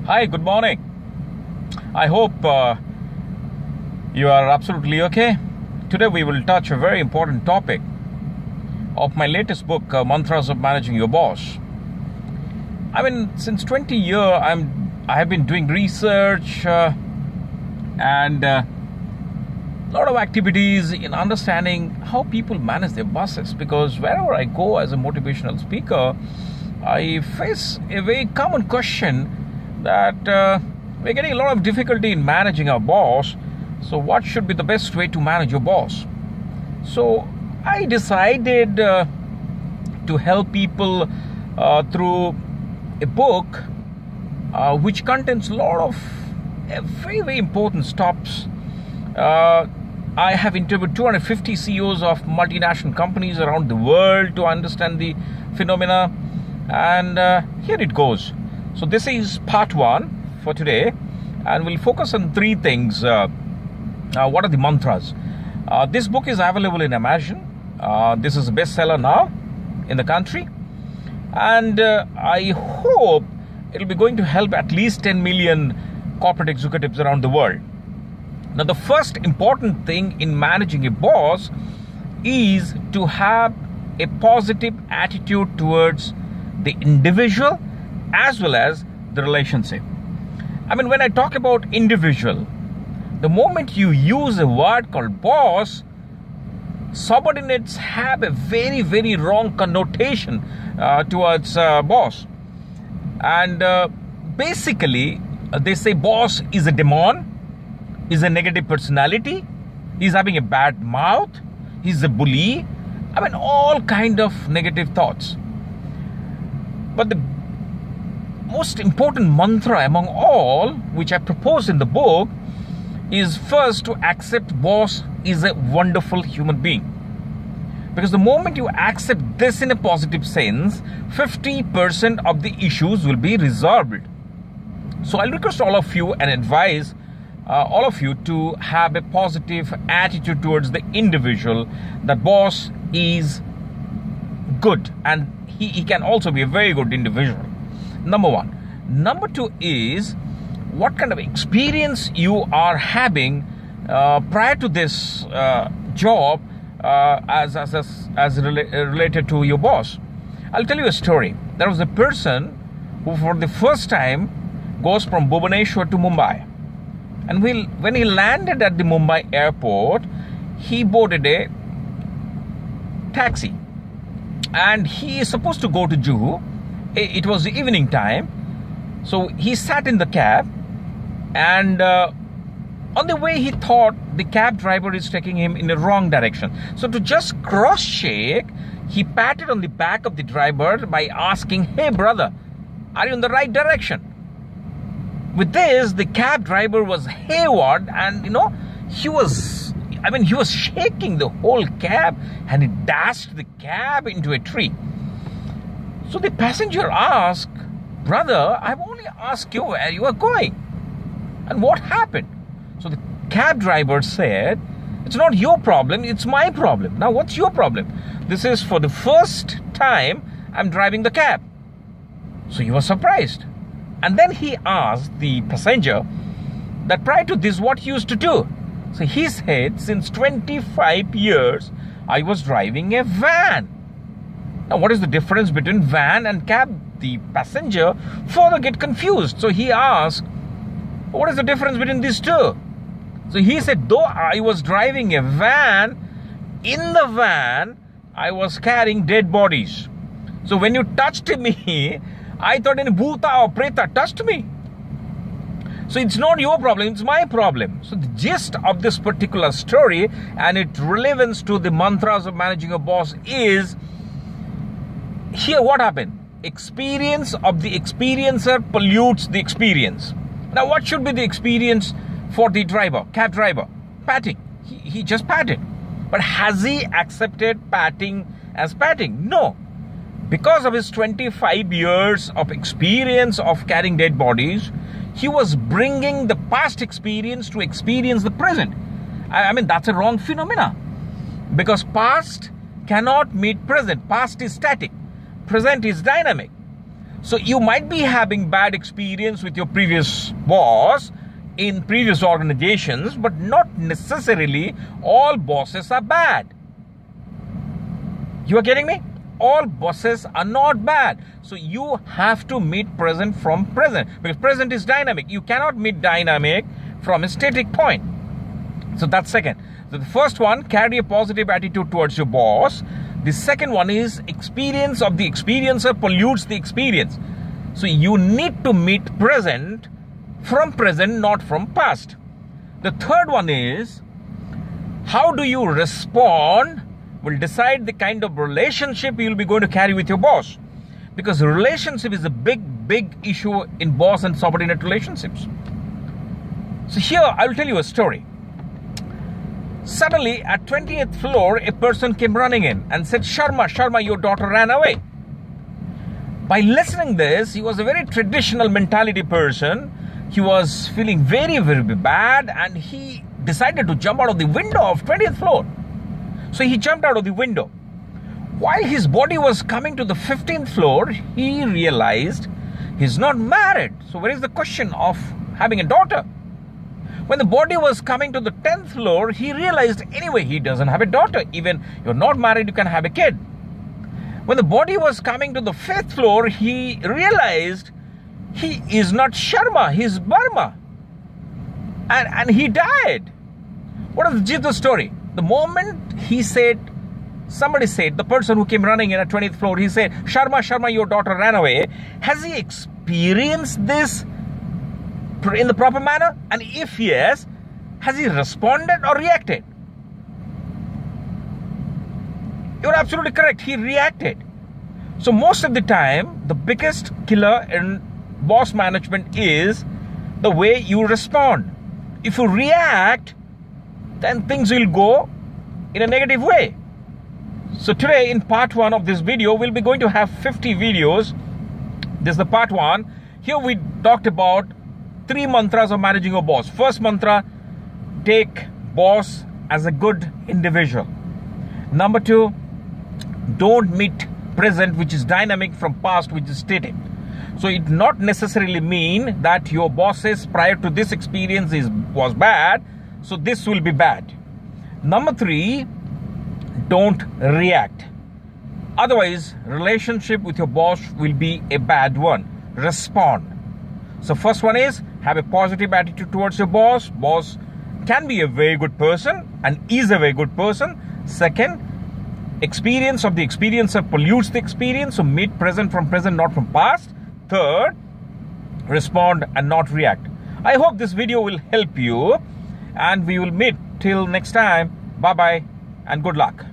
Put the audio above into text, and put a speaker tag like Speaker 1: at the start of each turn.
Speaker 1: Hi, good morning. I hope you are absolutely okay. Today we will touch a very important topic of my latest book, Mantras of Managing Your Boss. I mean, since 20 years, I have been doing research and a lot of activities in understanding how people manage their bosses. Because wherever I go as a motivational speaker, I face a very common question that we're getting a lot of difficulty in managing our boss. So what should be the best way to manage your boss? So I decided to help people through a book which contains a lot of very, very important stops. I have interviewed 250 CEOs of multinational companies around the world to understand the phenomena. And here it goes. So this is part one for today, and we'll focus on three things. What are the mantras? This book is available in Amazon. This is a bestseller now in the country, and I hope it'll be going to help at least 10 million corporate executives around the world. Now, the first important thing in managing a boss is to have a positive attitude towards the individual as well as the relationship. I mean, when I talk about individual, the moment you use a word called boss, subordinates have a very, very wrong connotation towards boss. And basically, they say boss is a demon, is a negative personality, he's having a bad mouth, he's a bully. I mean, all kind of negative thoughts. But the most important mantra among all, which I propose in the book, is first to accept boss is a wonderful human being. Because the moment you accept this in a positive sense, 50% of the issues will be resolved. So I'll request all of you and advise all of you to have a positive attitude towards the individual. That boss is good, and he can also be a very good individual. Number one. Number two is what kind of experience you are having prior to this job as related to your boss. I'll tell you a story. There was a person who for the first time goes from Bhubaneswar to Mumbai. And when he landed at the Mumbai airport, he boarded a taxi. And he is supposed to go to Juhu. It was the evening time. So he sat in the cab, and on the way he thought the cab driver is taking him in the wrong direction. So to just cross-check, he patted on the back of the driver by asking, "Hey brother, are you in the right direction?" With this, the cab driver was hayward, and he was shaking the whole cab, and he dashed the cab into a tree. So the passenger asked, "Brother, I've only asked you where you are going and what happened." So the cab driver said, "It's not your problem, it's my problem." Now, what's your problem? "This is for the first time I'm driving the cab." So he was surprised. And then he asked the passenger that prior to this, what he used to do. So he said, "Since 25 years, I was driving a van." Now, what is the difference between van and cab? The passenger further get confused. So he asked, "What is the difference between these two?" So he said, "Though I was driving a van, in the van, I was carrying dead bodies. So when you touched me, I thought any bhuta or preta touched me. So it's not your problem, it's my problem." So the gist of this particular story and its relevance to the mantras of managing a boss is, here what happened? Experience of the experiencer pollutes the experience. Now what should be the experience for the driver, cab driver? Patting. He just patted. But has he accepted patting as patting? No. Because of his 25 years of experience of carrying dead bodies, he was bringing the past experience to experience the present. I mean, that's a wrong phenomena. Because past cannot meet present. Past is static. Present is dynamic. So you might be having bad experience with your previous boss in previous organizations, but not necessarily all bosses are bad. You are getting me? All bosses are not bad. So you have to meet present from present, because present is dynamic. You cannot meet dynamic from a static point. So that's second. So the first one, carry a positive attitude towards your boss. The second one is experience of the experiencer pollutes the experience. So you need to meet present from present, not from past. The third one is, how do you respond will decide the kind of relationship you'll be going to carry with your boss. Because relationship is a big issue in boss and subordinate relationships. So here I will tell you a story. Suddenly at 20th floor, a person came running in and said, Sharma, your daughter ran away. By listening this, he was a very traditional mentality person. He was feeling very bad, and he decided to jump out of the window of 20th floor. So he jumped out of the window. While his body was coming to the 15th floor, he realized he's not married. So where is the question of having a daughter? When the body was coming to the 10th floor, he realized anyway he doesn't have a daughter. Even you're not married, you can have a kid. When the body was coming to the 5th floor, he realized he is not Sharma, he's Burma. And he died. What is the gist of the story? The moment he said, somebody said, the person who came running in at 20th floor, he said, Sharma, your daughter ran away. Has he experienced this in the proper manner? And if yes, has he responded or reacted? You're absolutely correct. He reacted. So most of the time, the biggest killer in boss management is the way you respond. If you react, then things will go in a negative way. So today in part 1 of this video, we'll be going to have 50 videos. This is the part 1. Here we talked about 3 mantras of managing a boss. First mantra, take boss as a good individual. Number 2, don't meet present, which is dynamic, from past, which is static. So it not necessarily mean that your bosses prior to this experience was bad, so this will be bad. Number 3, don't react. Otherwise, relationship with your boss will be a bad one. Respond. So first one is, have a positive attitude towards your boss. Boss can be a very good person and is a very good person. Second, experience of the experiencer pollutes the experience. So meet present from present, not from past. Third, respond and not react. I hope this video will help you, and we will meet till next time. Bye-bye and good luck.